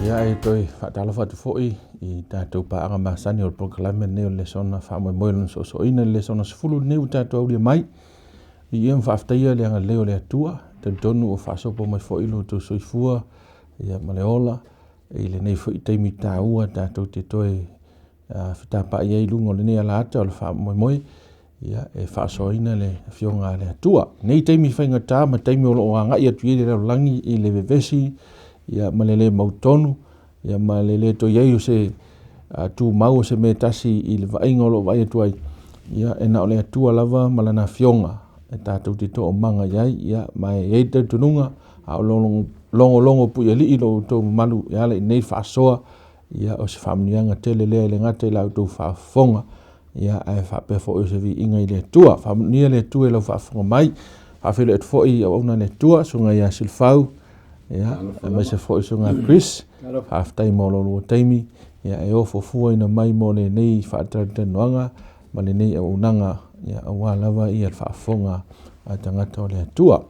Ia e toi whaatala whatu fōi I tātou pāanga māsani o proklame neo Lesona whaamoemoe so ina Lesona sifulu neu tātou aulia mai I ia mwhaaftaia leanga leo lea tua tonu o whaasopo mai fōi lo tō soifua ia maleola I le nei fōi teimi tāua tātou te toi whitapa ia I lungo le nei ala ata o le whaamoemoe ia e whaasoina le fionga lea tua nei teimi whainga tā ma teimi o lo anga ia tui le langi I le vevesi ia malele mautonu ia malele to iai o se tu mau se me tasi I le vainga o lo vai tuai ia e na o le atua lava malana fionga e tātou te to o manga iai ia mai e te tununga a o longo pu ia li I lo tō malu ia le nei whaasoa ia o se whamunianga tele lea le ngate lau tō whaafonga ia e whaapefo o se vi inga I le atua whamunia le atua lau whaafonga mai whaafelo et foi o una le atua sunga ia silfau ia mai se foi sunga Chris half time mo lo taimi ia e ofo fua ina mai mo le nei whaatara noanga ma le nei au nanga ia awa lava I al whaafonga a tangata o le atua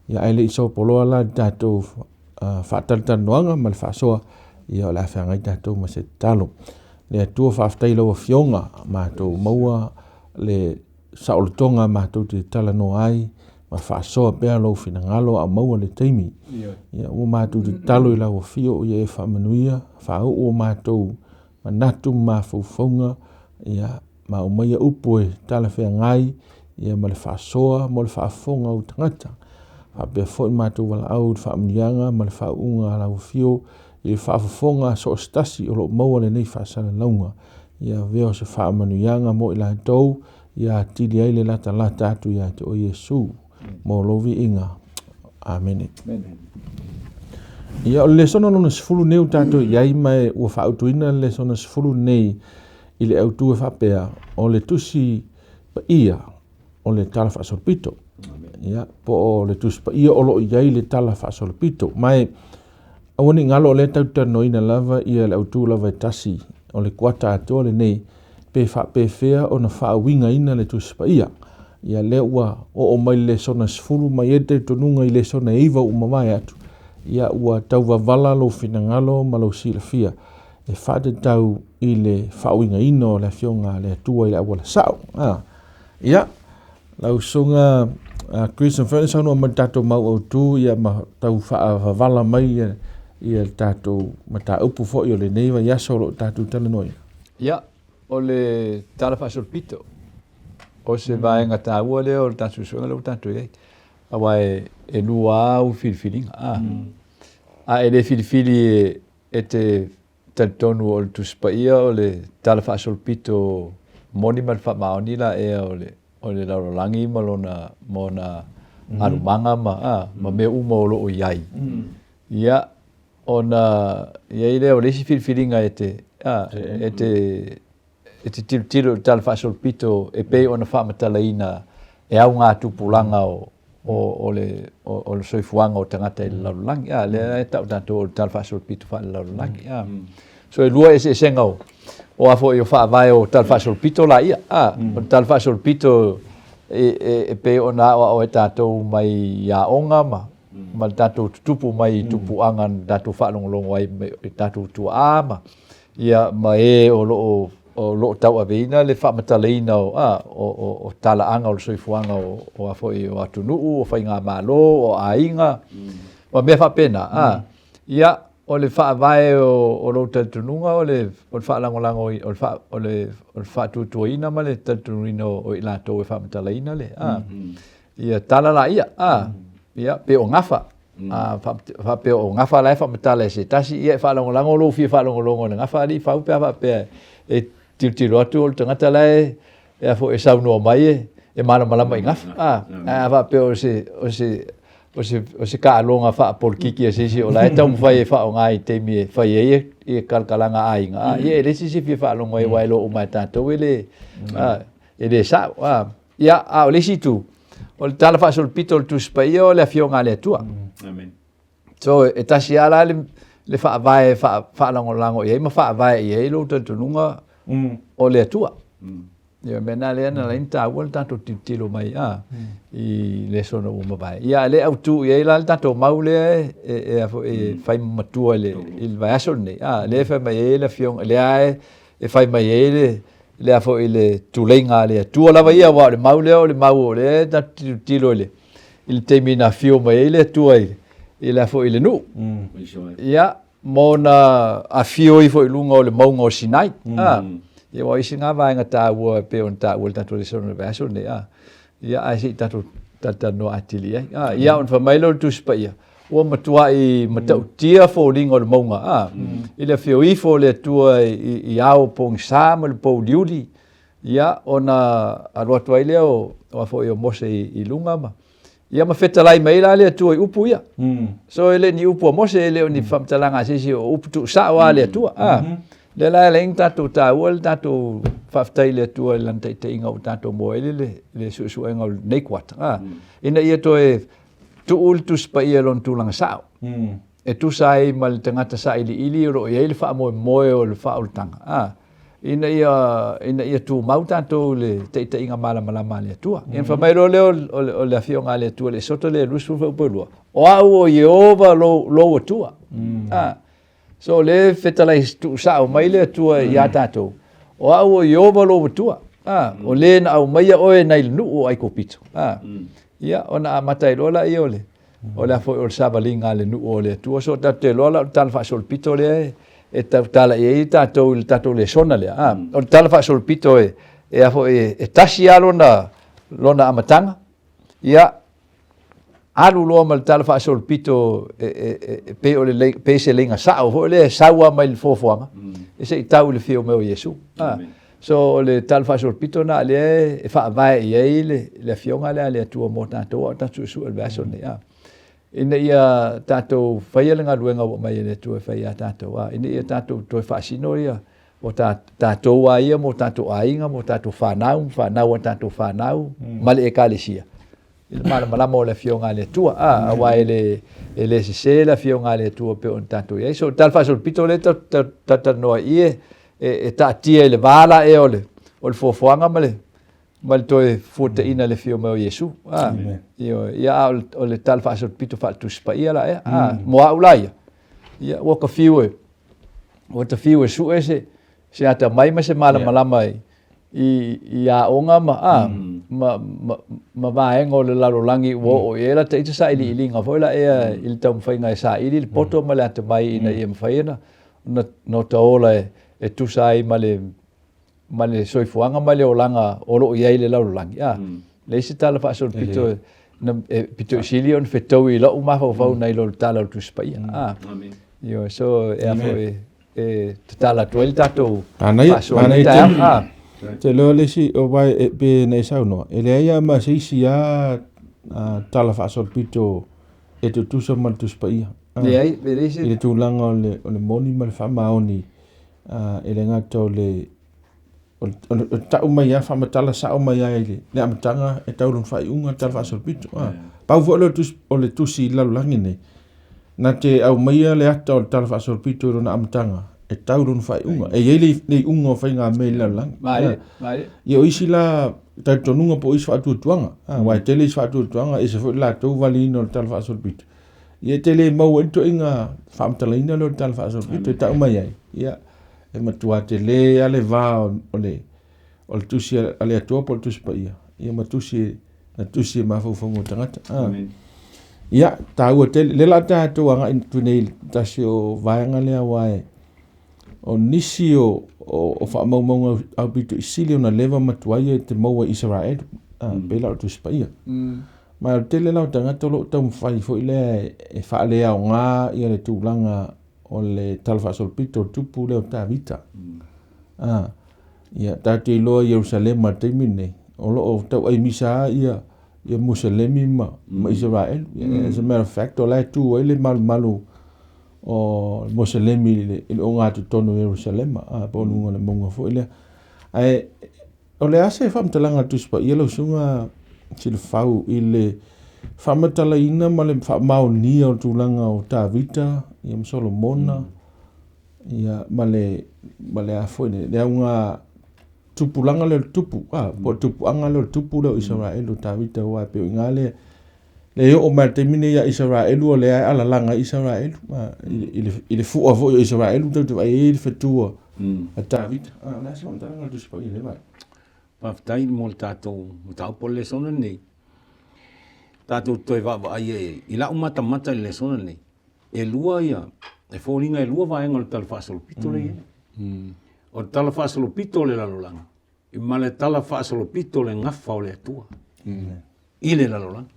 ia ele iso poloa la tātou whaatara noanga ma le whaasoa ia o la whangai tātou ma se talo le atua whaaftai lau a fionga ma tō maua le saolotonga ma tō te tala no ai ma whaasoa pēr lau whina ngalo a maua le teimi ia o mātou te talo I lau a fio ia e whaamanuia whaau o mātou ma natu ma faufonga ia ma o maia upo e tala whea ngai ia ma le whaasoa mo le whaafonga o tangata whapea fo I mātou wala au le whaamanuianga ma le whaaunga a lau fio I le whaafonga so stasi o lo maua le nei whaasana launga ia veo se whaamanuianga mo I la tau ia tili ai le lata atu ia te o Yesu mo lovi inga. Amen. Ia o Lesona lona sifulu neu tātou iai mai ua whaautuina Lesona sifulu nei I le autu e FAAPEFEA o le Tusi Paia o le Tala Faasolopito. Ia po o le Tusi Paia o lo iai le Tala Faasolopito. Mai awani ngalo le tautano ina lava ia le autu lava tasi o le kuata ato le nei pe FAAPEFEA o na FAAUIGAINA le Tusi Paia. Ia le ua o mai Lesona sifulu mai e te tonunga I Lesona eiva umamai atu. Ia ua tau wavala lo finangalo ma lo silafia. E whate tau I le FAAUIGAINA o le fionga le atua I le awala sao. Ia, lau songa Christian Furniture no ma tato mau au tu ia ma tau wavala mai ia tato ma ta upu fo I o le neiva ia solo tato tala noi. Ia, o le Tala Faasolopito. O se vaenga tāua leo o le tātou suenga leo tātou iei. Awa e lua au filifilinga. A e le filifili e te talitonu o le Tusi Paia o le Tala Faasolopito moni ma le whaamaonila e o le laurolangi ma lona arumanga ma mea uma o loo iai. Ia, ona iei leo lesi filifilinga e te tilo Tala Faasolopito e pei ona whaamatalaina e au ngā tupulanga o le soifuanga o tangata I le laurolangi. Le e tau tātou o Tala Faasolopito wha le laurolangi. So e lua e se sengau o afo I o whaavae o Tala Faasolopito la ia. O Tala Faasolopito e pei ona o e tātou mai ia onga ma tātou tupu mai tupu angan tātou whaalongolongo ai tātou tua ama. Ia ma e o lo tau aveina le whaamatalaina o tala anga o le soifuanga o afo I o atunuu, o whainga malo, o ainga, o mea whapena. Ia, o le whaavae o lo tatununga, o le whaalangolango, o le whaatutuaina ma le tatunuina o ilato e whaamatalaina le. Ia, tala la ia, ia, pe o ngafa. Pe o ngafa lai whaamatala e se tasi, ia whaalangolango lo fia whaalangolongo le ngafa li, whaupea e tiro atu o le tangata lai e afo e saunu o mai e malama I ngafa. Pe o se kaalonga whaapolkiki a sisi o lai tau mwhai e whao ngai teimi e whai e kalkalanga ainga. Ia e resi si fia whaalonga e wailo o mai tātou e le sao. Ia o lesi tu o le Tala Faasolopito o le Tusi Paia o le afionga le atua. So e tasi ala le whaavae whaalangolango iei ma whaavae iei lo tatununga o le atua. Ia mena le na lain tawal tato tilo mai I Lesona uma vai. Ia le autu ia la tato mau le fai matua le il vai aso nei. Le fai mai le fiong le ai fai mai le afo ile tulenga le tua lava ia wa le mau le tato tilo le. Il termina fio mai le tua ile afo ile nu. Ia mona a fio I fo ilunga o le maunga o Sinai. Ia wa isi ngā vai ngata ua pe on ta ua tato Lesona vaso ne ia ai si tato no atili ia on fa mailo Tusi Paia ua matua I matau tia fo linga o le maunga ile fio I fo le tua I ao pong sa ma le pou liuli ia ona aroa tua ile o fo I o mose I lunga ma ia ma fetalai mai la le tua I upu ia so ele ni upu o mose ele o ni famtalanga sisi o upu tu sa wa le tua le la le tato ta ul tato faftai le tua lan te inga o tato mo le su enga nei kwata ina ia to tu ul Tusi Paia lon tu lang sao tu sai mal tangata sa ili ro ia fa mo o le fa ul tanga ina ia tu mau tato le te inga mala le tua en fa mai ro le o le fionga le tua le soto le rusu fa polo o Jehova lo tua so le fetalai tu sao mai le tua ia tato o au Jehova lo tua o le na au mai o nei nu o ai kopito ia ona matai lola I ole o le fo o sabalinga le nu o le tua so te lola Tala Faasolopito le Tala I tato Lesona le o Tala Faasolopito afo tasi alona amatanga ia alu lo mal Tala Faasolopito pe o le pe se lenga sa o le sawa mai le fofoanga se tau le fio meu Yesu so le Tala Faasolopito na le fa vai ia le fionga le tua mo tato su el vaso ne ina ia tato fai lenga luenga o mai le tua fai tato ina ia tato to fascino ia o tato wa ia mo tato ainga mo tato fanau tato fanau mal ekalesia il mala mo le fionga le tua wa ele se la fionga le tua pe on tato ia so Tala Faasolopito le tata no ie ta tia le vala ole o le fofoanga mal to futa ina le fio mo Yesu io ia o le Tala Faasolopito fa Tusi Paia la mo aulaia ia o ka fio o te fio su se ata mai ma se mala mai ia onga ma vaenga o le lalolangi o ela te ita sa ili nga foila il tam fainga sa ili il poto ma le ata mai ina ia mfaina no ta ola tu sai ma le soifuanga ma le olanga olo ia le lalolangi le se Tala Faasolopito na pito silion fetou I lo ma fo nei lo Tala Tusi Paia io so tala tuel tato te lo le si o vai pe nei sauno ele ia ma si Tala Faasolopito tu tusa mal Tusi Paia ai vedesi ile tu langa o le moni mal fa maoni ele ngato le o ta mai ya fa matala sa o mai ile le amatanga tau lon fai unga Tala Faasolopito pau vo le tusi la langi nei na te au mai le ata o Tala Faasolopito ro na amatanga tau lon fai unga ele le unga fai nga me la langi mai yo isi la ta tonunga po isi fa tuanga wa tele fa tuanga ese fo la to valino Tala Faasolopito ye tele mau ento inga fa matalaina lo Tala Faasolopito ta mai ai ia matua te le ale va o tusi ale atua po Tusi Paia ia tusi ma fofongo tangata ia tau te le la tato anga tu nei tasio vaanga le wae o nisi o fa mau au pito isili na leva matua ia te mau Israel pela o Tusi Paia ma te le la tangata lo tau fai fo ile fa le au nga ia le tulanga o le Tala Faasolopito tupu le o tavita ia tate loa Jerusalem ma te mine o lo tau ai misa ia Muselemi ma Israel as a matter of fact o la tu ele malu o Muselemi le o ngatu tonu Jerusalem po nunga le monga fo ile ai o le ase fam talanga Tusi Paia lo sunga sil fau ile famatala ina ma le maoni o tulanga o tavita ia Solomona ia ma le afo le unga tupulanga le tupu po tupu anga le tupu le Israel tawita wa pe ngale le o ma temine ya Israel o le ala langa Israel ile fu avo Israel tu ai fetua tawita la so tanga tu spa ile vai pa tai mo tato ta po Lesona nei tato toi va ai ila umata mata Lesona nei e lua ia e foringa e lua vai ngol tal Faasolopito le o tala Faasolopito le lalolanga i male tala Faasolopito le ngafa o le atua ile lalolanga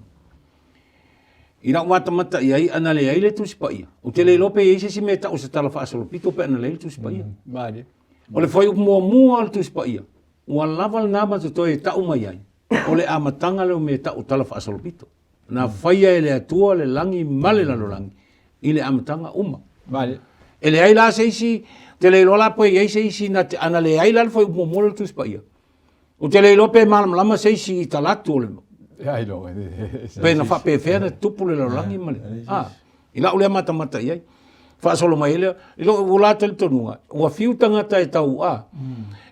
ina wata mata ia ana le ile Tusi Paia o te le lope i se meta o se tala Faasolopito pe ana le Tusi Paia Vale. o le foi mo al Tusi Paia o lava na ba to e ta mai ai o le amatanga le me ta o tala Faasolopito na faia ele atua le langi male lalolanga ile amatanga Vale. ele ai la se si te le lola po i se si na ana le ai la foi mo le Tusi Paia o te le lope malam lama se si talatu le Ai lo. pe na FAAPEFEA na tupu le lalolanga male ila ule mata ai fa solo mai le ilo ula tel tonunga o fiu tangata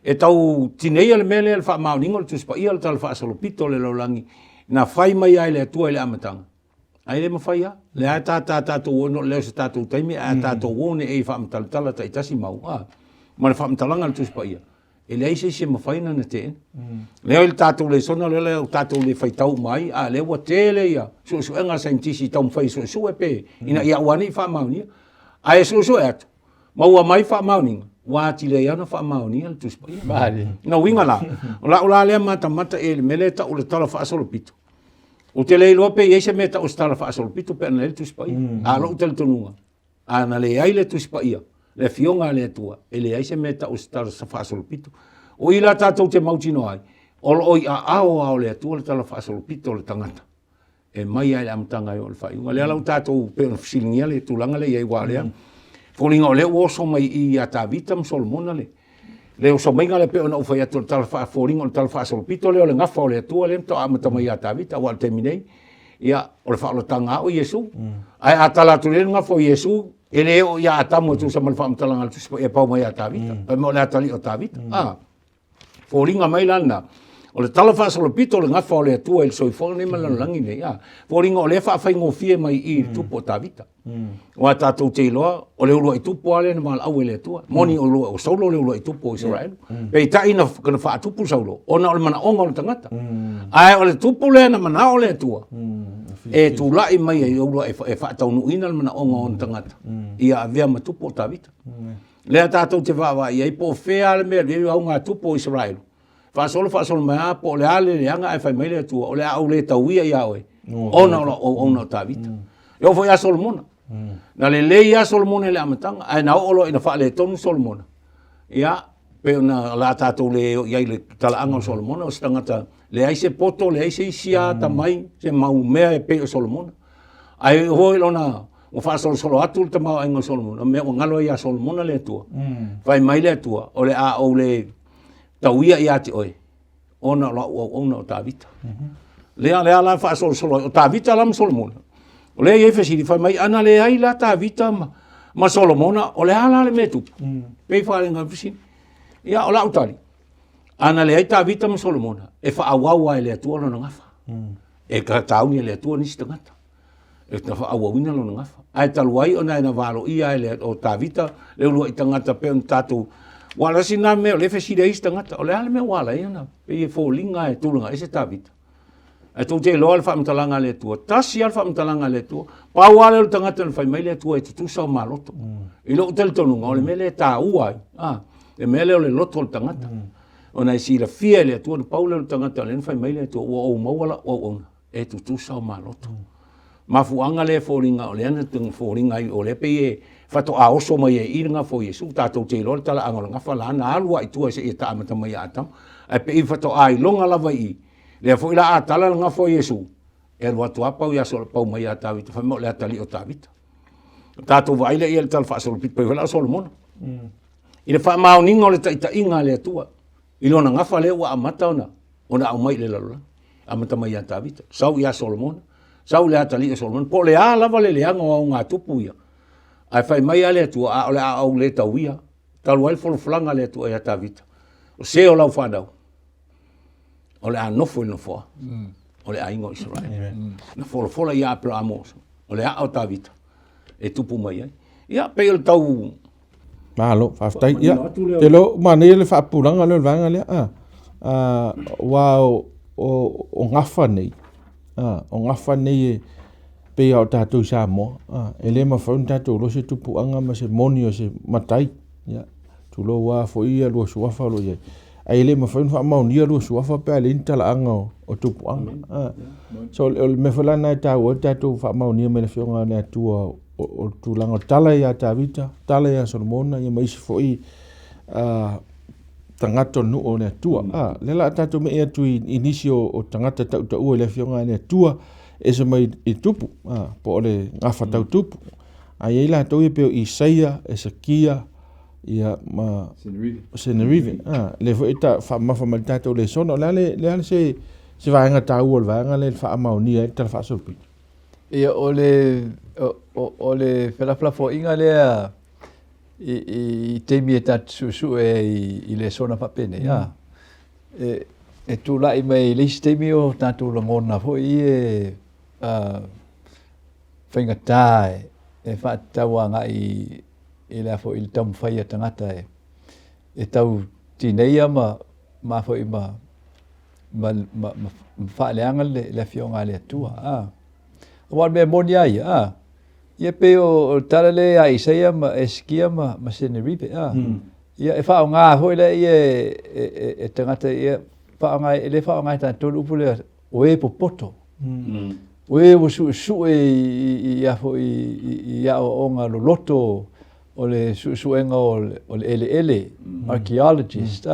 e tau tinei le mele le fa mauningo le Tusi Paia le tal Faasolopito le lalolanga na fai mai ai le atua le amatanga ai le mafai le a ta no le se ta taimi a ta one e fa mtaltala ta itasi mau ma le fa mtalanga le Tusi Paia ele ai se mafai na te le il tato le sona le tato le fai tau mai a le wa tele ia so enga scientist tau fai so e pe ina ia wani fa mauni ai so et ma wa mai fa mauni wa ti le ia na fa mauni le Tusi Paia Vale. na winga la le mata e mele ta o le tala Faasolopito o te lei lope i se meta o stala Faasolopito pe ana le Tusi Paia a lo tel tonunga ana le ai le Tusi Paia le fionga le tua e le ai se meta o stala Faasolopito o ila tatou te mautino ai o lo i ao le tua le tala Faasolopito le tangata e mai ai amtanga o le fai le ala tatou pe silingia le tulanga le ai wale folinga o le o so mai i atavita msolmona le o so mai ngale pe ona fai atu tal fa foringo o tal Faasolopito le o le ngafa o le tua le to amata mai atavita wa terminei ia o le fa lo tanga o Yesu ai atala tu le ngafa o Yesu ele o ia atamo tu sa mal fa mtalanga tu e pa mai atavita pe mo le atali o tavita foringa mai lana o le tala Faasolopito le ngafa o le tua il soi fo ne malangi ne ia foringa o le fa fai ngofie mai i tu po tavita wa tatou te loa o le ulo i tupu ale na mal au le tua moni o lo o saulo le ulo i tupu o Israel pe ta ina kana fa tupu saulo ona o le mana onga o le tangata ai o le tupu le na mana o le tua e tu la i mai e ulo e fa tau nu ina le mana onga o le tangata ia avea ma tupu o tavita le tatou te va ia i po fea le me le au nga tupu o Israel fa solo mai po le ale le anga e fa mai le tua o le au le tauia ia oe ona o tavita yo foi a Solomona na le leia Solomona le amatanga ai na olo ina fa le tonu Solomona ia pe na la tatou le ia le talaanga Solomona o stangata le ai se poto le ai se sia tamai se mau mea e pe Solomona ai hoi lona o fa solo atu te mau ai Solomona me o ngalo ia Solomona le tua fai mai le tua o le a o le tauia ia te oi ona o tavita le ala fa solo o tavita lam Solomona o le ia fesi fai mai ana le ai la tavita ma Solomona o le ala le metu pe fa le ngafisi ia o la utali ana le ai tavita ma Solomona e fa awawa le tua lo ngafa e ka tauni le tua ni stangata e ta fa awawina lo ngafa ai taluai ona ina valo ia le o tavita le lo itangata pe un tatu wala sina me le fesi de istangata o le ala me wala ia pe fo linga e tulunga ese tavita e tau te loa alfa mtalanga le tua tasi alfa mtalanga le tua pa wala le tangata le fai mai le tua e tutusa o maloto i lo tel tonunga o le mele ta uai e mele o le loto le tangata ona i si la fia le tua paula le tangata le fai mai le tua o mawala o ona e tutusa o maloto mafuanga le foringa o le ana tung foringa i o le pe e fato a oso mai e iringa fo Yesu tatou te loa tala angol ngafa la na alua i tua se e ta amata mai atam e pe i fato ai longa lava i le fo ila atala nga fo Yesu e lo atu apa ya sol pau mai atavita fa mo le atali o tavita tatou vai le il tal Faasolopito pe la Solomona ile fa mau ningo le ta inga le tua ilo na ngafa le wa amata ona au mai le lalo amata mai atavita sau ya Solomona sau le atali o Solomona po le ala vale le anga o nga tupu ia ai fai mai ale tua o le au le tauia tal wai fo flanga le tua ya tavita o se o lau whanau. O le anofo ina foa. O le aingo Israel. Na fola ia apela amos. O le a o tavita. E tupu mai ai. Ia pe o tau. Malo, whaftai. Ia, te lo, mane le whaapuranga le vanga le. Wa o ngafa nei. O ngafa nei e pe au tātou sa mo. E le ma whaun tātou lo se tupu anga ma se moni o se matai. Ia, tu lo wa fo ia lo suafa lo ia. Ai le ma whaun wha mauni lo suafa pe ale intala anga o tupu anga. So me whalana e tāu o tātou wha mauni me le whionga ne atua o tūlanga Tala ia Tavita, Tala ia Solomona, ia maisi fo i tangata nu o ne atua. Lela tātou me ea tu inisi o tangata tau ua le whionga ne atua e se mai i tupu, po ole ngafa tau tupu. Ai eila tau i peo Isaia, Esakia, ia ma Senerive. Le fo ita mafa mali tātou Lesona, le ale se vaenga tau o le vaenga le wha amaunia e tala Faasolopito. Ia o le whelawhela fo inga lea i teimi e tatu su e i Lesona whapene. E tu lai mai leisi teimi o tatu langona fo i e whaingatā e whaatawanga i lea fo i le tau mwhai a tangata e tau tineia ma fo i ma whaaleanga le whionga le atua. Wan me moni ai, ia pe o Tala le a Isaia ma Eskia ma Senerive, ia e whao ngā hoi le e tangata ia whao ngā e le whao ngā tāna tolu upu le o e po poto. O e o su e i a hoi i a o onga lo loto o le su enga o le ele, archaeologist,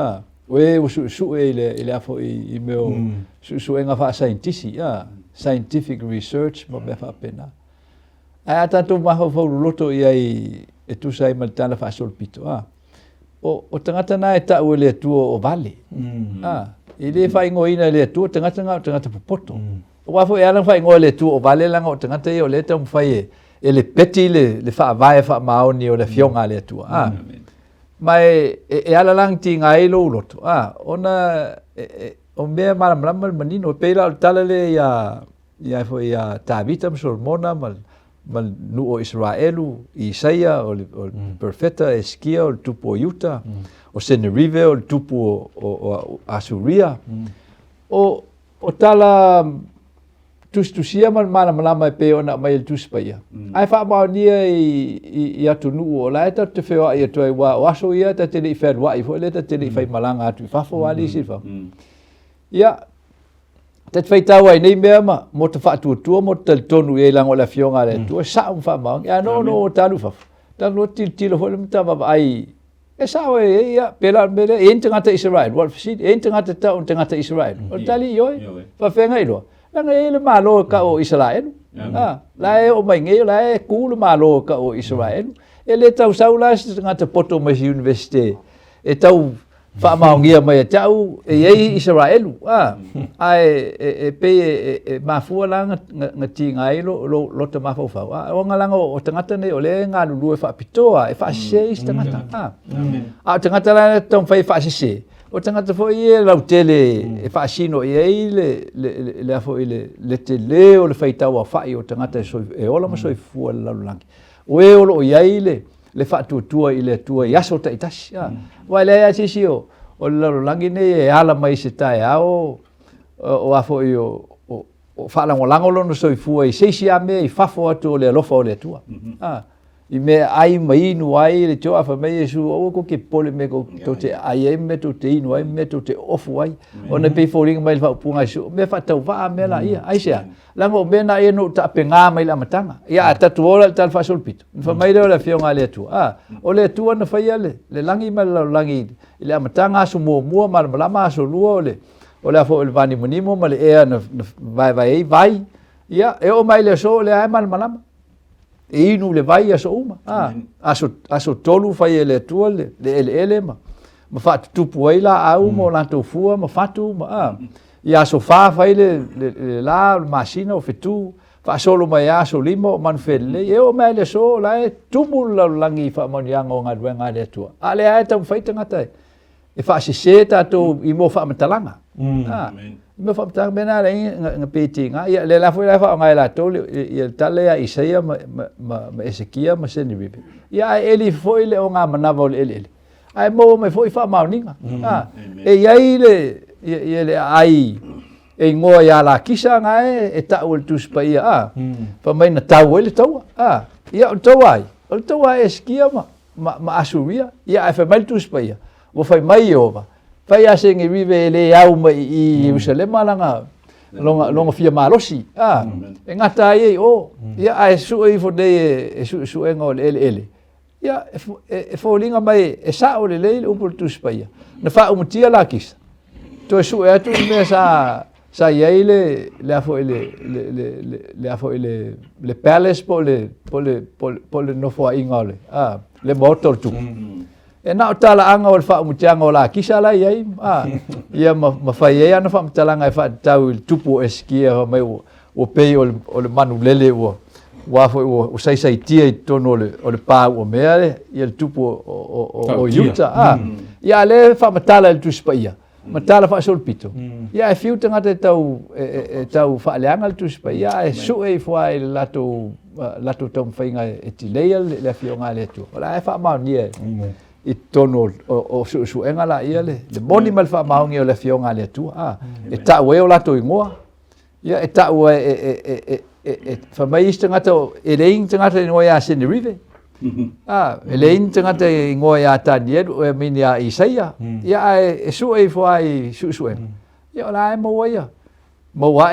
o e o su e le a hoi i meo su enga wha scientisi, scientific research ma me whapena. Ai a tātou maho whau loto i ai e tusa i Tala Faasolopito. O tangata nā e tau e le atua o vale. I le whaingo ina le atua tangata ngā o tangata popoto. O wafo e alang whaingo le atua o vale langa o tangata i o le tau mwhai e le peti le whaavae whaamaoni o le whionga le atua. Mai e ala lang ti ngā ilo loto. Ona o mea maramrama manino o peila o Tala le ia fo ia Tavita ma Solomona ma nu o Israelu, Isaia o profeta Eskia o le tupu o Yuta, o Senerive o le tupu o Asuria. O Tala tustusia ma maramrama e pe ona mai le Tusi Paia. Ai whaamaunia i atu nu o la e tau te whewai i atu ai wa o aso ia ta tene i whērwai fo le ta tene i whai malanga atu i whafo wali silfa. Ia, te whaitau ai nei mea ma, mo te whaatua mo te tonu e lango la whionga le tua, sao whaamau, ia no talu whafu. Talu tilo hoi le mtawa ai, e sao e ia, pela mele, e tangata Israel, wal fasid, e tangata tau tangata Israel. O tali ioi, whawhenga iloa. Langa e le malo ka o Israel. La e o mai ngei, la e ku le malo ka o Israel. E le tau saula si tangata poto mai universite, e tau whaamaungia mai e tau e ei Israelu. Ai e pe mafua langa ngā ti ngai lo te mafau whau. O ngā langa o tangata nei o le ngā lulu e whaapitoa, e whaase i tangata. O tangata lana tau whai whaasese. O tangata fo i e lau tele e whaasino i ei le afo i le te leo le whaitau a whai o tangata e ola ma soi fua le lalulangi. O e olo o iei le whaatuatua i le atua i aso ta itasi. Wai le ea sisi o le lalulangi nei e ala mai se tae ao o afo i o whaalangolango lono soi fua i seisi a mea i whafo atu o le alofa o le atua. I mea ai mai inu ai le teo awha mei esu o ko ke pole me ko to te ai e me to te inu ai me to te ofu ai. O na pei fōringa mai le whaupunga esu. Me whatau waa me la ia. Ai sea. Lango me na e no ta pe ngā mai la matanga. Ia tatu ora le Tala Faasolopito. Nfa mai reo le whionga le atua. O le atua na whaia le langi mai la langi. Le amatanga aso mua malama aso lua o le afo le vani munimo ma le ea na vai. Ia e o mai le so le ai malama. E inu le vai aso uma. Aso tolu whai le atua le ele ma. Ma whatu tupu ai la au mo lantou fua ma whatu ma. Ia aso whai le la masina o whetu. Whaasolo mai aso lima o manwhele. E o mai le so la e tumu la langi whaamonianga o ngā duenga le atua. A le ae tau whaita ngatai. e whaasese tātou i mō whaamatalanga. Amen. I mō whaamatalanga mena rei ngā pētinga. Ia le lafo i lafa o ngai lātou i tale a Isaia ma Ezekia ma Seniribe. Ia eli foi le o ngā manawa o le ele. Ai mō mai foi whaamauninga. E iai le ai e ngoa ia la kisa ngai e tau le Tusi Paia. Pa mai na tau ele taua. Ia o taua ai. O taua e Ezekia ma asuria. Ia e whai mai Tusi Paia. Wo fai mai ova. Fai ase ngi rive le au mai i Jerusalem langa longa fia malosi. E ngata ai o. Ia ai su i fo de e su engo ele. Ia e fo linga mai e sa o le upo Tusi Paia. Na fa umutia la kisa. To su e atu me sa iele le afo le palace po le no fo ingole. Le motor tu. E na o tala anga o le whaamutianga o la kisa la iai. Ia ma whai ea na whaamtalanga e whaatau i tupu Ezekia mai o pei o le manu lele o saisai tia i tono o le pā o mea le ia le tupu o Utah. Ia le whaamatala le Tusi Paia. Matala Faasolopito. Ia e fiu tangata e tau whaaleanga le Tusi Paia. Ia e su e whae le lato tau mwhainga e tileia le afionga le atua. Ola e whaamau nia i tono o su engala ia le moni mal fa maungi o le fionga le tu e tau e o lato ingoa ia e tau e fa mai stangata e lein tangata ingoa ia Senirive e lein tangata ingoa ia Daniel o mini ia Isaia ia e su e foi su en ia la e mo ia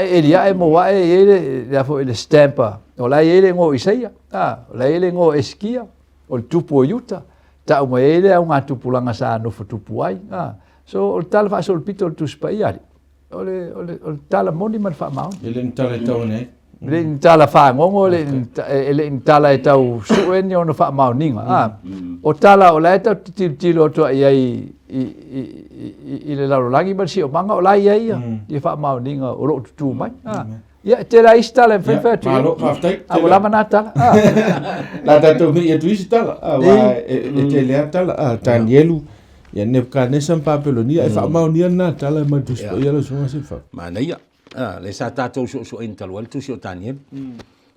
Elia e mo ele la fo le stampa o la ele ngo Isaia la ele ngo Ezekia o tupu o Utah ta uma ele a ngā tupulanga sa no tupu ai. So o tala Faasolopito o Tusi Paia. O le tala moni man whaamau. Ele ni tala e tau nei. Le ni tala whaangongo, le ni tala e tau sueni o no whaamau ninga. O tala o la e tau tilo toa iai i le larolangi man si o manga o la iai i whaamau ninga o lo tutu mai. Ia te la istala en whaiwhai tu. Malo, haftai. A wala mana tala. La tatou mi e tuisi tala. E te lea tala. Danielu. Ia Nebukadnesa Babilonia. E whaamaunia nā tala ma Tusi Paia la sunga se wha. Mana ia. Le sa tātou so en talu. Tusi o Daniel.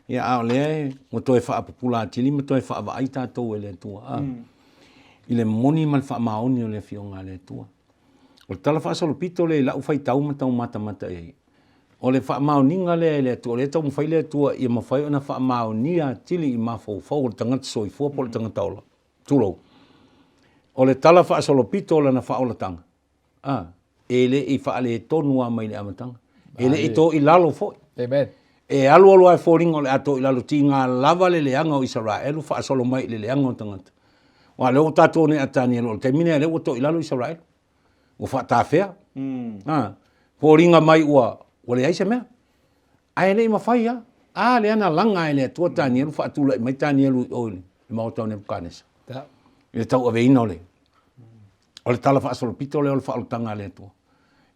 Ia ao lea mo toi whaapapula atili. Mo toi whaavai tātou e le tua. I le moni mal whaamaoni o le fionga le tua. O tala Faasolopito le lau whai tau mata e. O le whaamauninga le tua, le tau mwhai le tua, i mawhai o na whaamaunia tili i mawhau o le tangata soifua po le tangata ola. Tūrou. O le tala Faasolopito le na whaolatanga. E le i whaale tonua mai le amatanga. E le i tō i lalo foi. Amen. E alu ai fōringa o le ato i lalo ti ngā lava le leanga o Israelu, Faasolo mai le leanga o tangata. Wa leo tātou ne atani alo, te mine leo tō i lalo Israelu. O whaatawhea. Fōringa mai ua o le aise mea. Ai le ima whai a. Le ana langa e le atua Danielu whaatula i mai Danielu i oile. I mautau Nebukadnesa. I le tau aveina o le. O le tala Faasolopito le o le whaalutanga le atua.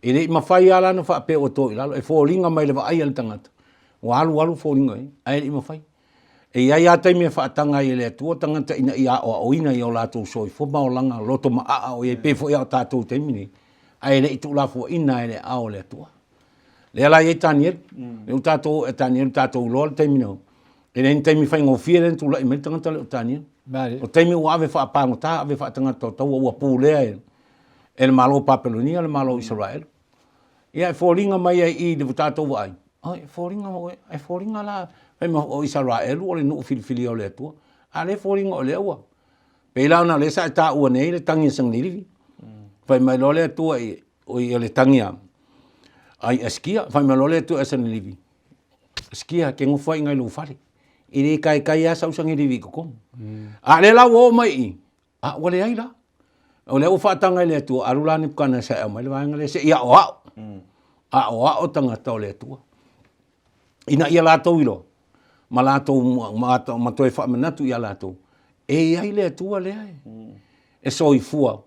I le ima whai a lana whaape o tō i lalo. E fōringa mai le waai al tangata. O alu fōringa e. Ai le ima whai. E iai atai mea whaatanga i le atua tangata ina i a o oina i o lātou soi. Foma o langa loto ma a o iai pefo i a tātou teimini. Ai le i tu lafo ina e le a o le atua. Le ala ye Daniel, le tato Daniel tato lol temino. E le temi fai ngofia le tu la i tangata le Daniel. O temi o ave fa pa ngota, ave fa tangata to o pu le. El malo Babilonia, le malo Israel. Ia foringa mai i de tato vai. Ai foringa la, ai o Israel o le no fili o le tu. Ale foringa o le wa. Pe la na le sa ta o nei le tangi sang ni. Fai mai lo le tu o le tangi ai Ezekia fai malole tu esa ni livi Ezekia ke ngo fai ngai lu fari iri kai asa usang livi ko le la wo mai wale ai la o le o fatanga le tu arula ni kana sa mai le ngale se ia o tanga to le tu ina ia la to ilo malato ma to fa manatu ia la to ai le tu le ai e soifua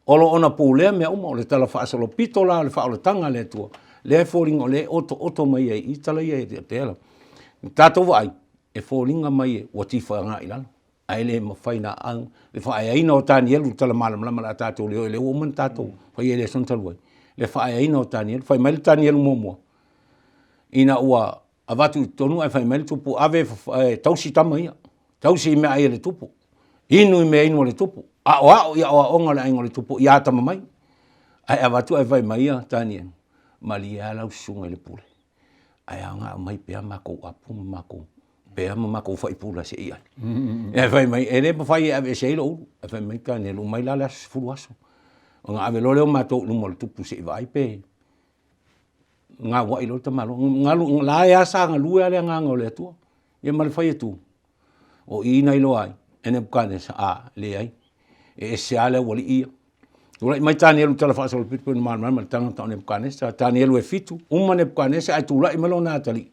olo ona pule me o le tala Faasolopito la le whaoletanga le tua. Le fōringa le oto mai i tala i te ala. Tātou vai, e fōringa mai o tiwha ngā ilana. ai le mawhaina ang le whaeaina o Daniel tala malama la tātou leo le woman tātou whai le son talwai le whaeaina o Daniel whai mai Daniel momo ina ua avatu tonu ai whai mai tupu ave tausi tama ia tausi me ai le tupu inu me inu le tupu a ia o onga le aingo le tupu ia tama mai ai avatu ai whai mai ia Daniel mali ala usunga le pule ai anga mai pea mako apu mako pea mako fai pula se ia e fai mai ere pa fai ave se lo e fai mai ka ne lu mai la fulu aso nga ave lo le mato lu mol tupu se vai pe nga wa ilo ta malo nga lu la ya sa nga lu ale nga ngole tu ye mal fai tu o ina ilo ai ene ka ne sa le ai e se ale wali ia Tulai mai Daniel tala Faasolopito mal tanga ta ne ka ne sa Daniel e fitu ne ka ne sa ai tulai malo na tali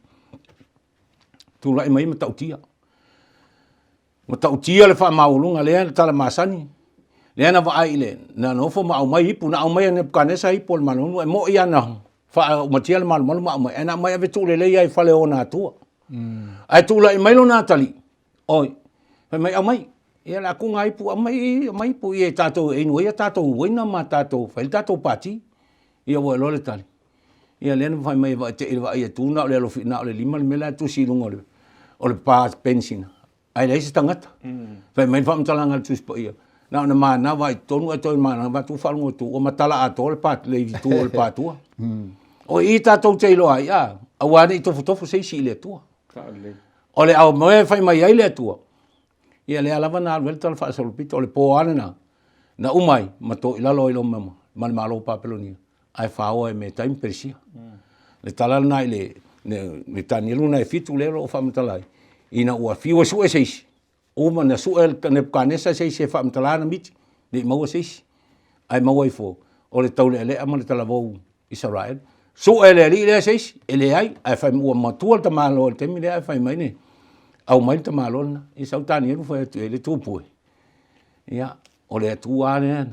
tulai mai matautia le fa maulunga le tala masani le na va ai le na no fo mau mai pu na mai ne ka ne sa ipol malunu e mo ia na fa matial mal mai na mai ave tu le ai fa le ona tu ai tulai mai lo na tali oi mai mai ia la ku ngai pu mai pu ia tato e no ia tato wena ma tato fa tato pati ia wo lo le tali ia le na fa mai va te va ia tu na le lo fi na le lima me la tu si lungo le o le pa pension ai le se tangata fa mai fa mtala ngal tu spa ia na ma na vai tonu e to ma na va tu fa ngo tu o matala a to le pat le tu o le patu o i tato te lo ai a awani to foto sei si le tu o le au mai fa mai ai le tu ia le alava na vel tal Faasolopito le po ana na umai mato ilalo ilo mama mal malo papelonia ai fao e me time persia le talal na le tanielu na fitu le ro famtalai ina ua fiwa su eseis uma na su el ne kanesa sei se famtalana mit le mau eseis ai mau ai fo o le taule le ama le talavo Israel su ele le eseis ele ai fai ua matua ta malo te mi le fai mai ne au mai ta malona i sau Danielu fa le tupu ia o le tua ne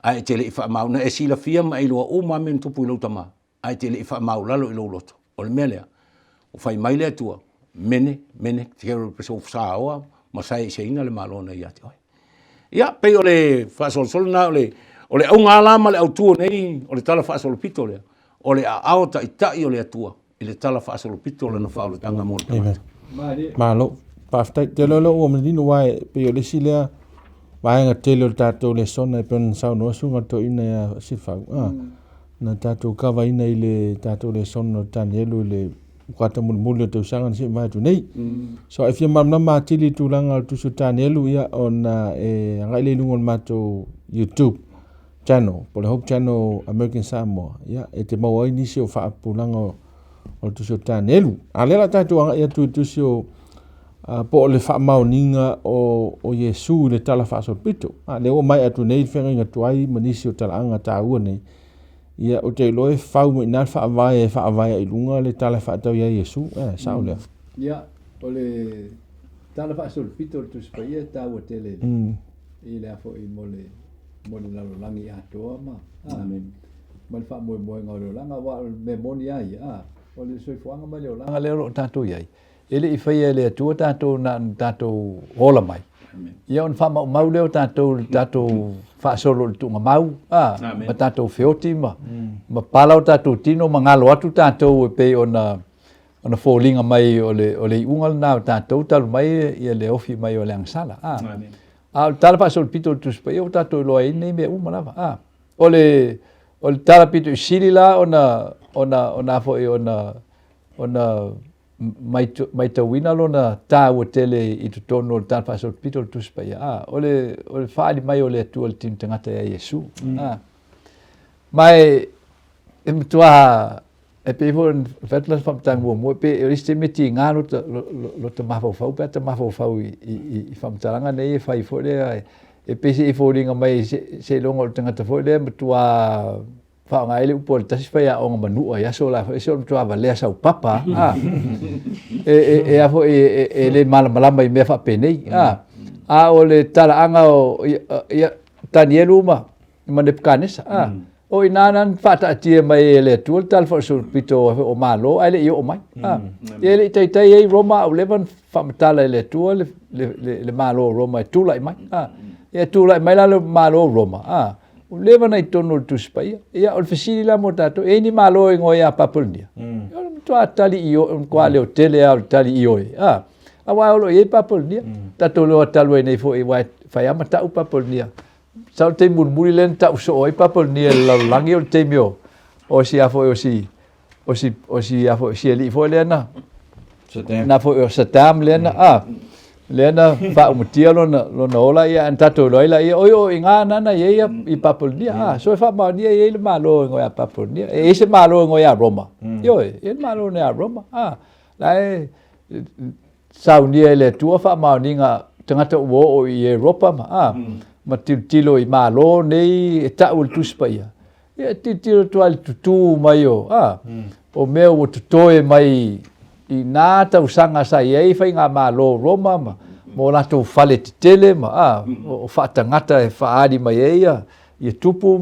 ai te le fa mau na e sila fia mai lo uma men tupu lo tama ai te le fa mau lalo i lo loto o le mele o fai mai le tua mene te kero peso sa oa ma sai se ina le malona ia te oi ia pe o le Faasolosolo na o le au ngala ma le au tu nei o le tala Faasolopito le o le ao ta itai o le tua i le tala Faasolopito le na faulu tanga mo malo paftai te lo o me dino wai pe o le silea vai nga tele o tatou Lesona e pen sau no sunga to ina sifa na tatou kava ina i le tatou Lesona Danielu le kwata mulu te usanga si mai tu nei so if you mamna matili tu langa tu su Danielu ia ona e ngai le lungon mato YouTube channel por hope channel American Samoa ia e te mau ni se o fa pulanga o tu su Danielu alela tatou anga ia tu su po le fa mauninga o Yesu le tala Faasolopito le o mai atu nei fenga tuai manisi o tala anga taua nei ia o te loe fau mo ina fa vai i lunga le tala fa tau ia Yesu sao le ia o le tala Faasolopito Tusi Paia taua tele i le afo i mo le lalo langi atoa ma amen ma le fa mo ngalo langa wa me moni ai o le soifuanga ma le langa le ro tatou ia ele i fai ele atua tatou na tatou hola mai ia on fa mau leo tatou faasolo le tunga mau ma tatou feoti ma palau tatou tino ma ngalo atu tatou e pe ona folinga mai o le ungal na tatou talu mai ia le ofi mai o le angsala tala Faasolopito Tusi Paia tatou loa nei me uma lava o le tala pito i sili la ona fo e ona mai tauina lona tāua tele i tutono o le tala Faasolopito Tusi Paia o le whaali mai o le atua le tinu tangata ia Yesu mai e mtua e pe fo fatla famtang mo pe riste meti ngalo lo te mafau pe te mafau i famtaranga nei fai fo le e pe se fo ringa mai se longo tangata fo le mtua fa nga ele upol tasi fa ya o manu ya so la so to ava le sa papa e a fo e le malama i me fa penei o le tala anga o Danielu ma ne kanesa o inanan fata tia mai le tu tal faasolopito o malo ai le io mai ele tai ai Roma o levan famatala le tu le malo Roma tu lai mai e tu lai mai la malo Roma o levan ai tonu Tusi Paia ia o fasili la motato e ni malo e ngoia papulnia to atali io qua le hotel al tali io awa o e papulnia tato lo talo nei fo e vai fai amata u papulnia sau te murmuri len ta uso oi papol ni la langi o te mio o si afo o si afo si eli fo lena na fo o satam lena lena fa umutia lo na ola ia antato lo ila ia o inga na ia I papol ni so fa ma ni ia le malo ngo ia papol ni e se malo ngo ia Roma yo e malo ne a Roma lai sau ni le tua fa ma ni nga tangata o I Europa ma tilo I malo nei e tau Tusi Paia. Ia tilo tual tutu mai o mea o tutoe mai I nā tau sanga sa iei whai ngā malo Roma mo lato fale te tele o whaatangata e whaari mai eia I tupu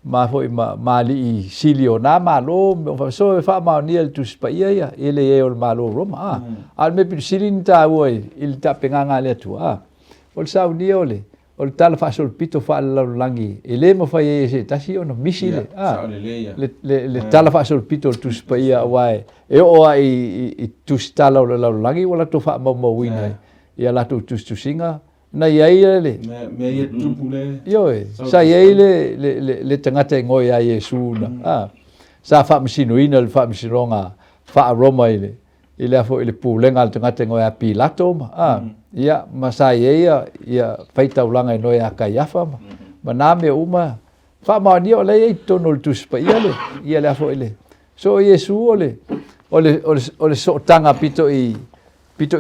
ma hoi ma li I sili o nā malo so e wha mao nia le Tusi Paia ia ele e o malo Roma al me pitu sili ni tā ua I le tapenganga le atua o le sau nia ole o le tala faasolopito faalaulangi e lē mafai e se tasi ona misi le tala faasolopito o le Tusi Paia auae e o I tusi tala o le laulangi ua latou faamaumauina ia latou tusitusinga na iai le me ia tupu le ioe sa iai le tagata e ngoe a Iesu na sa faamasinoina le faamasinoga faaroma I le afo I le pulenga le tagata e ngoe a Pilato ia masa ia faitaulanga I noe a Kaiafa ma nā mea uma faamaunia o lei tono le Tusi Paia le ia le afo le so Iesu o le soʻotaga pito I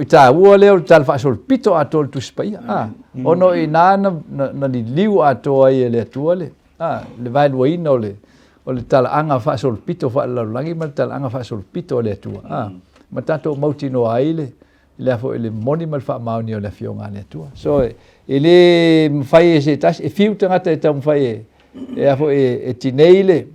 tāua lea o le tala faasolopito ato le Tusi Paia ono inā na liliu atoa ai e le atua le vaeluaina o le talaaga faasolopito faalaulangi ma le talaaga faasolopito o le atua ma tatou mautinoa ai le afo le moni ma le faamaoni o le afioga le atua so e le mafai e se tasi e fiu tagata e taumafai e afo e tinei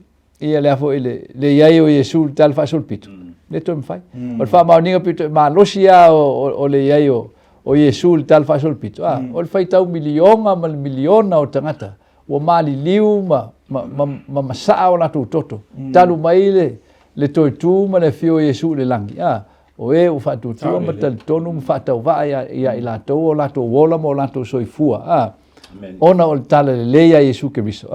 ia le afo le iai o Iesu le tala faasolopito le toe mafai o le faamaoniga pito e malosi o le iai o Iesu le tala faasolopito o le faitau milionga ma le miliona o tagata ua maliliu ma masaa o latou toto talu mai le toitū ma le fio Iesu le langi o e o faatutua ma talitonu ma faatauvaa ia I latou o latou ola ma o latou soifua ona o le tala lelei a Iesu Keriso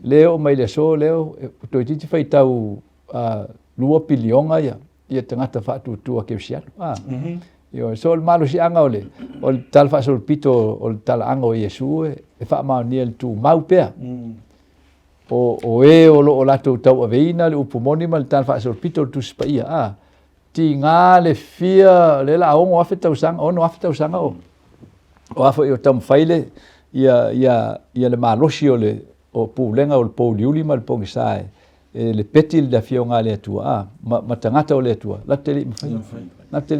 le o mai le so leo toititi faitau 2 pilionga ia tagata faatutua kerisiano io so le malosiaga o le tala faasolopito o le talaaga o Iesu e faamaonia le tumau pea o e o loo latou tauaveina le upumoni ma le tala faasolopito o le Tusi Paia ti ngā le fia le la ongo afe tausaga ono afe tausaga o afo I o taumawhaile ia le malosi o pulenga o le pouliuli ma le pongisae le peti le afioga le atua ma tagata o le atua la tele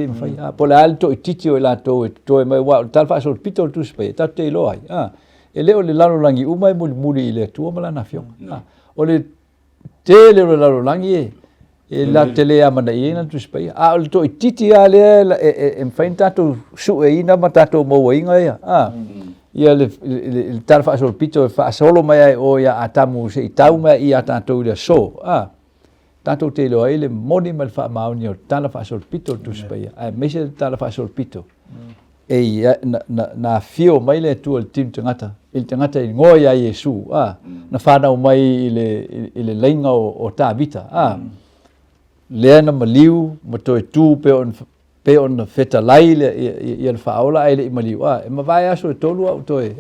mawhai po le ale to ititi o latou e toe mai wa tala faasolopito o le Tusi Paia tau te iloa ai e leo le lalolangi uma e mulimuli I le atua ma lana afioga o le tele o le lalolangi e la tele a mana ina Tusi Paia o le to ititi a le e mawhai tatou suʻeina ma tatou mauaiga ia le tala faasolopito e faasolo mai ai o ia atamu se itau mai ia tatou le so tatou te iloa ai le moni ma le faamaoni o tala faasolopito o le Tusi Paia ae maise le tala faasolopito e na fio mai le atua le tinu tagata I tagata I ngoe a Iesu na whanau mai I le laiga o tāvita lea na maliu ma toe tū pe on fetalai ia le whaola ai le I maliu e mawai aso e tolu au toe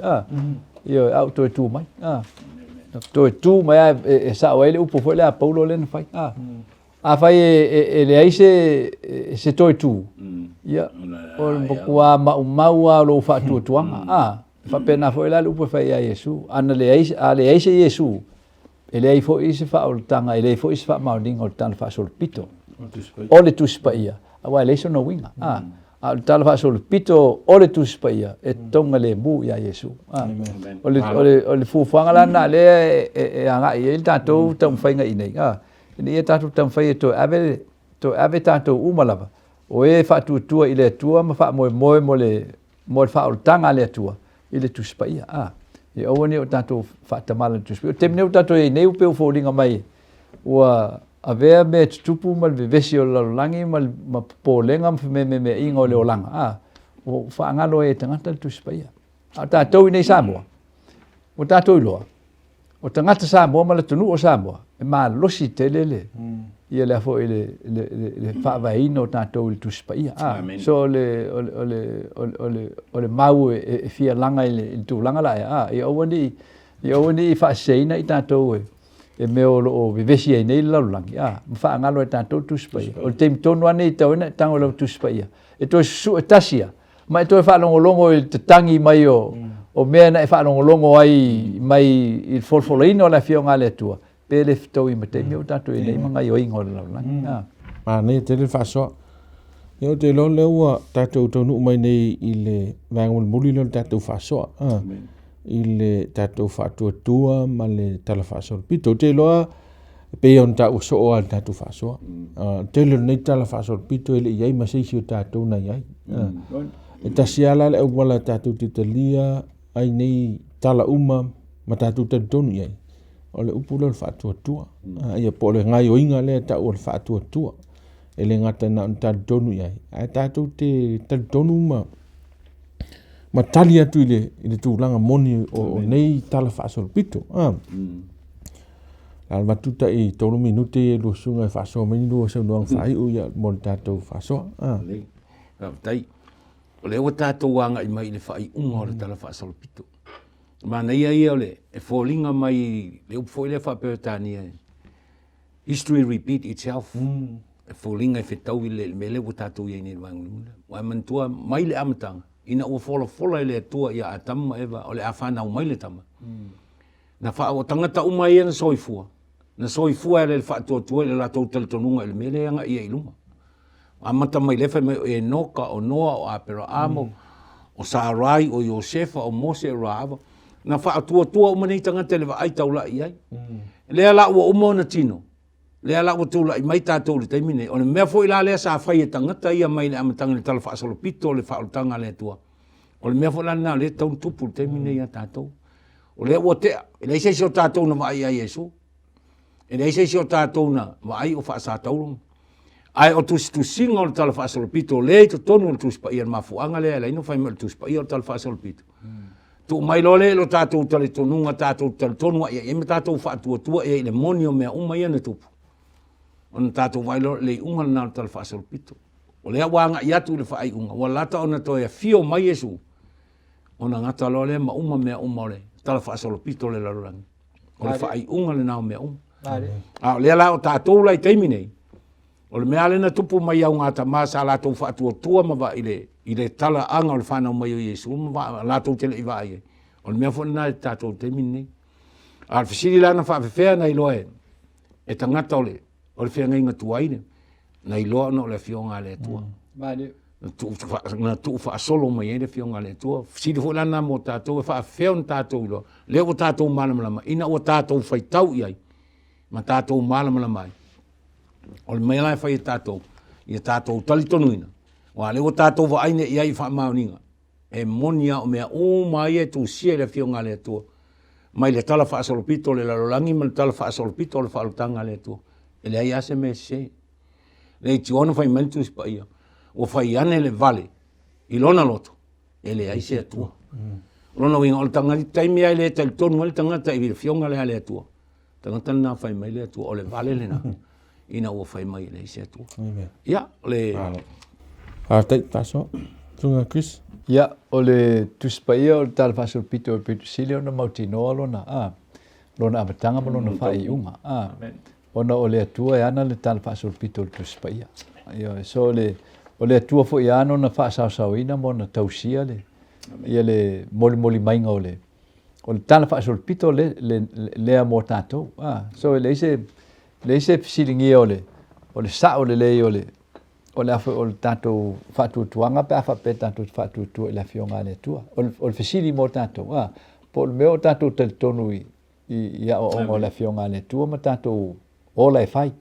ia au toe tū mai toe tū mai e sao ai le upo foi le a paulo le na whai a whai e le ai se toe tū ia o le mokua mau a lo whaatua tuanga whapena foi le upo whai a Iesu ana le ai se Iesu e le ai foi se whaoltanga e le ai foi se whaamaoninga o le tala faasolopito o le Tusi Paia awa le so no winga a le tala faasolopito o le tusi paia e tonga le mu ia Iesu. O le fuafuaga lana lea e aga'i ai le tatou taumafaiga i nei. Ina ia tatou taumafai e toe ave tatou uma lava. O e faatuatua i le atua ma faamoemoe mo le faaoletaga a le atua i le tusi paia. E aua nei o tatou faatamala le tusi paia. O temene o tatou iai nei upe o foliga mai ua avea me tutupu ma le vevesi o le lalolagi ma popolega ma memeʻiga o le olaga. O faagalo e tagata le tusi paia. A tatou i nei Samoa. O tatou iloa. O tagata Samoa ma le tunuu o Samoa e malosi telele ia le afo le faavaina o tatou i le tusi paia. So o le mau e fialaga i le tulaga lae. Ia ua ni faaseina i tatou e mea o loo vevesi ai nei le lalolagi. Ma faagalo e tatou tusi paia. O le teimitonu ane i tauina e tago lau tusi paia. E toe susu e tasia ma e toe faalogologo i tatagi mai o mea na e faalogologo ai mai i le folofoloina o le afioga a le atua. Pe le fitou i matemi o tatou i nei magai oiga o le lalolagi. Nei te le faasoa. Ia o te lo le ua tatou taunuu mai nei i le vaegomuli le tatou faasoa. I le tatou faatuatua ma le tala faasolopito. Te loa pe on tau so al tatou faasoa. Te le nei tala faasolopito e le iai ma seisi o tatou na iai. E tasiala le wala tatou titalia ai nei tala uma ma tatou tonu iai. O le upu le faatuatua. Ia po le ngai oinga le tau o le faatuatua. E le ngata na tatou tonu iai. Ai tatou te tonu ma tali atu i le tūlanga moni o nei tala faasolopito. Al matuta i tolu minute e lusunga e faasoa meni lua sau noang fai u ia mo le tatou faasoa. Tai. O le o tatou wanga i mai le fai unga o le tala faasolopito. Ma nei ia ole e fōlinga mai le upo le FAAPEFEA. History repeat itself. E fōlinga e whetau i le mele o tatou iei nei wangulula. Wa mantua mai le amatanga. Ina ua fola le tua ia atama eva o le afana umai le tama. Na fa o tangata umai ia na soifua. Na soifua le faatuatua le latou talitonunga le mele anga ia iluma. Amata mai lefa mai e noka o noa o apera amo o Sarai o Iosefa o Mose o Raava. Na faatuatua umani tangata le vai taula iai. Le ala ua uma na tino. Le ala ua tula i mai tatou le taimine. O le mea fo ila lea sa fai e tangata ia mai le amatanga le tala faasolopito le faaoletaga le atua. O le mea fo la na le taun tupu le taimine ia tatou. O le ua tea. E le isa o tatou na vai ai Yesu. E le isa o tatou na vai o faasataulunga. Ai o tusinga o le tala faasolopito le to tonu le tusi paia le mafuanga le ino fai le tusi paia o tala faasolopito. Tu mai lo le lo tatou talitonunga tatou talitonunga ia me tatou faatuatua ia le moni o mea uma ia na tupu. Ona tatou vai lo le unga na tala faasolopito. O le wanga ia tu le fai unga. Wa lata ona toia fio mai Yesu. Ona ngata lo le ma uma mea uma le tala faasolopito le lalulangi. O le fai unga le nao mea uma. Le la o tatou lai taimine. O le mea le na tupu mai au ngata ma sa latou faatuatua ma va i le tala anga o le whanau mai o Yesu. Ma latou tele i vai. O le mea fo na tatou taimine. Al fisiri lana FAAPEFEA na iloe. E tangata o le whianga inga tuaine. Na iloa no le fionga le tua. Na tu faasolo mai le fionga le tua. Fisiri fo lana mo tatou e FAAPEFEA on tatou iloa. Le o tatou malamalama. Ina o tatou faitau iai. Ma tatou malamalama ai. O le mea lai fai tatou. Ia tatou talitonuina. Wa le o tatou va aine iai whaamauninga. E monia o mea o mai e tu sia le fionga le tua. Mai le tala faasolopito le lalolangi ma le tala faasolopito le faaoletaga le tua. E le ai ase me se. Le itiona fai mani tusi paia. O fai ane le vale. I lona loto. E le ai se atua. Lona winga o le tangati taimi ai le talitonu le tangata i le fionga le ale atua. Tangata na fai mai le atua o le vale le na. Ina ua fai mai le ai se atua. Ia, le... Tei, taso. Tunga Chris. Ia, o le tusi paia o le tala faasolopito o le petusili o na mautinoa lona. Lona amatanga ma lona fai unga. Ona o le atua e ana le tala faasolopito o le tusi paia. Ia, so o le atua fo i ana na faasausaoina mo na tausia le. Ia le moli mainga o le. O le tala faasolopito lea mo tatou. So le ise fisilingia o le sao le lei o le o le afa o le tatou faatuatuaga pe afaapea tatou faatuatua i le afioga le atua o le fesili mo tatou po le mea o tatou talitonu i aʻoaʻoga o le afioga le atua ma tatou ola e fai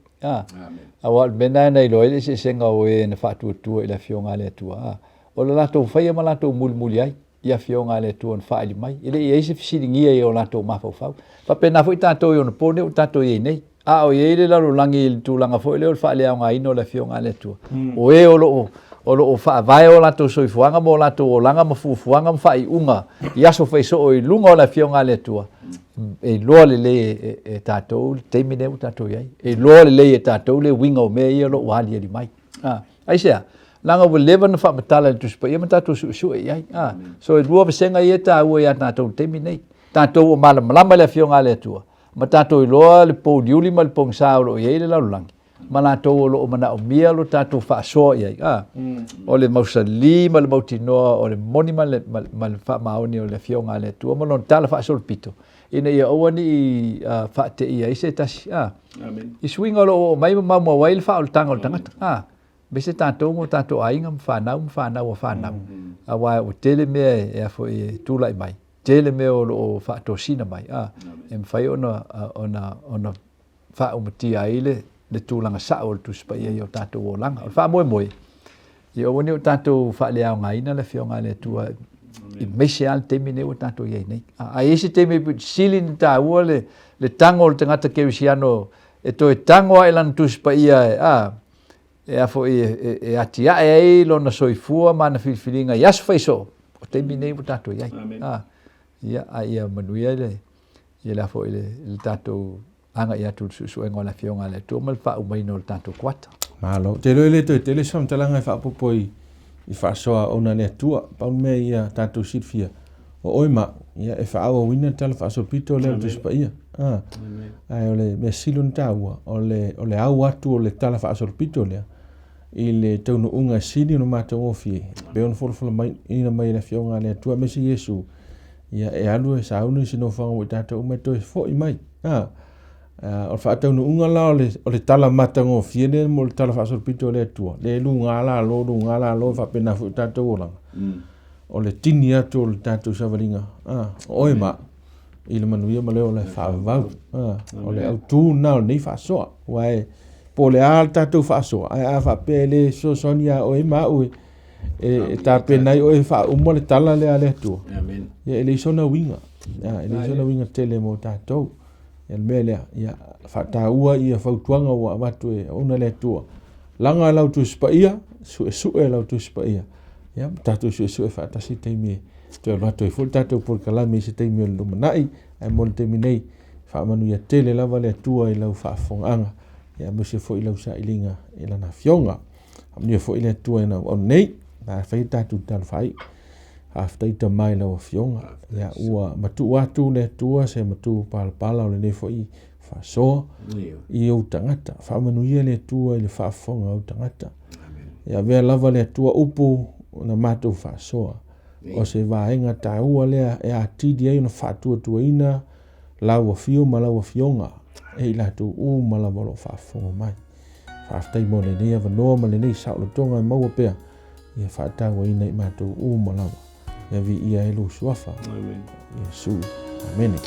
aua le mena na iloa i le seesega o e na faatuatua i le afioga le atua o le latou faia ma latou mulimuli ai ia afioga le atua na faaili mai i leʻi ai se fesiligia ia o latou mafaufau faapena foʻi tatou i ona pone o tatou iai nei o iai le lalolagi i le tulaga foʻi lea o le faaleaogaina o le afioga le atua o ē o loo faavae o latou soifuaga mo latou olaga ma fuafuaga ma faaiʻuga i aso faisoo i luga o le afioga le atua e loa lelei e tatou le taimi nei ua tatou iai e loa lelei e tatou le uiga o mea ia loo aliali mai aisea laga ua leva na faamatala le tusi paia ma tatou suʻesuʻe i ai so e lua vesega ia tāua iā tatou le taimi nei tatou o malamalama i le afioga le atua ma tatou iloa le pouliuli ma le pogisā o loo iai le lalolagi ma latou o loo manaʻomia lo tatou faasoa i ai o le mausali ma le mautinoa o le moni ma le faamaoni o le afioga le atua ma lona tala faasolopito ina ia oua nii faateʻi ai se tasi i suiga o loo mai ma maumau ai le faaoletaga o le tagata me se tatou mo tatou aiga ma fanau a fanau auā ua tele mea ea foʻi e tulaʻi mai tele mea o loo faatosina mai e mafai ona faaumatia ai le tulaga saʻo o le tusi paia ia o tatou olaga o le faamoemoe ia ua ni o tatou faaleaogaina le afioga le atua i maise a le taimi nei ua tatou iai nei ai ese taimi sili ni tāua le tago o le tagata kerisiano e toe tago aʻe lana tusi paia e a foʻi e atiaʻe ai lona soifua ma na filifiliga i aso faisoo o taimi nei ua tatou iai ia ia manuia ia le a foʻi le tatou anga ia tu suʻesuʻega o le afioga le atua ma le faaumaina o le tatou kuata malo te loe le toe tele samtalaga e faapopo i faasoa ona le atua paulu mea ia tatou silifia o oe ma ia e faaauauina tala faasolopito o le tusi paia ae o le mea silo na tāua o le au atu o le tala faasolopito lea i le taunuuga e sili ona matou ofi pe ona folofolomaina mai le afioga le atua mesi iesu ia e alu e sauna i sinofaga ua tatou mai toe foʻi mai o le faataunuuga la o le tala matagofie lea mo le tala faasolopito o le atua le luga lalo faapena foʻi tatou olaga o le tini atu o le tatou savaliga o oe ma i le manuia ma lea o le faavavau o le autū na o lenei faasoa uae po le a le tatou faasoa ae a faapea lē soasoani iā oe ma aʻu e tapenai oe faauma le tala lea le atua ia e leisona uiga tele mo tatou ia le mea lea ia faataua ia fautuaga ua avatu e ona le atua laga e lau tusi paia suʻesuʻe e lau tusi paia ia tatou suʻesuʻe faatasi taimi e toe aloatu ai foʻi tatou polikalame i se taimi o le lumanaʻi ae mo le taimi nei faamanuia tele lava le atua i lau faafogaaga ia mese foʻi lau saʻiliga i lana afioga faamanuia foʻi le atua ina auauna nei na fai tatou talafai faafetaita mai lau afioga ia ua matuu atu le atua se matuu palapala o lenei foʻi faasoa i ou tagata faamanuia le atua i le faafofoga ou tagata ia avea lava le atua upu ona matou faasoa o se vaega tāua lea e atidi ai ona faatuatuaina lau afio ma lau afioga e i latou uma lava o loo faafofoga mai faafetai mo lenei avanoa ma lenei saʻolotoga e maua pea ia faatauaina i matou uma lava ia viia e lusuafa iesu amene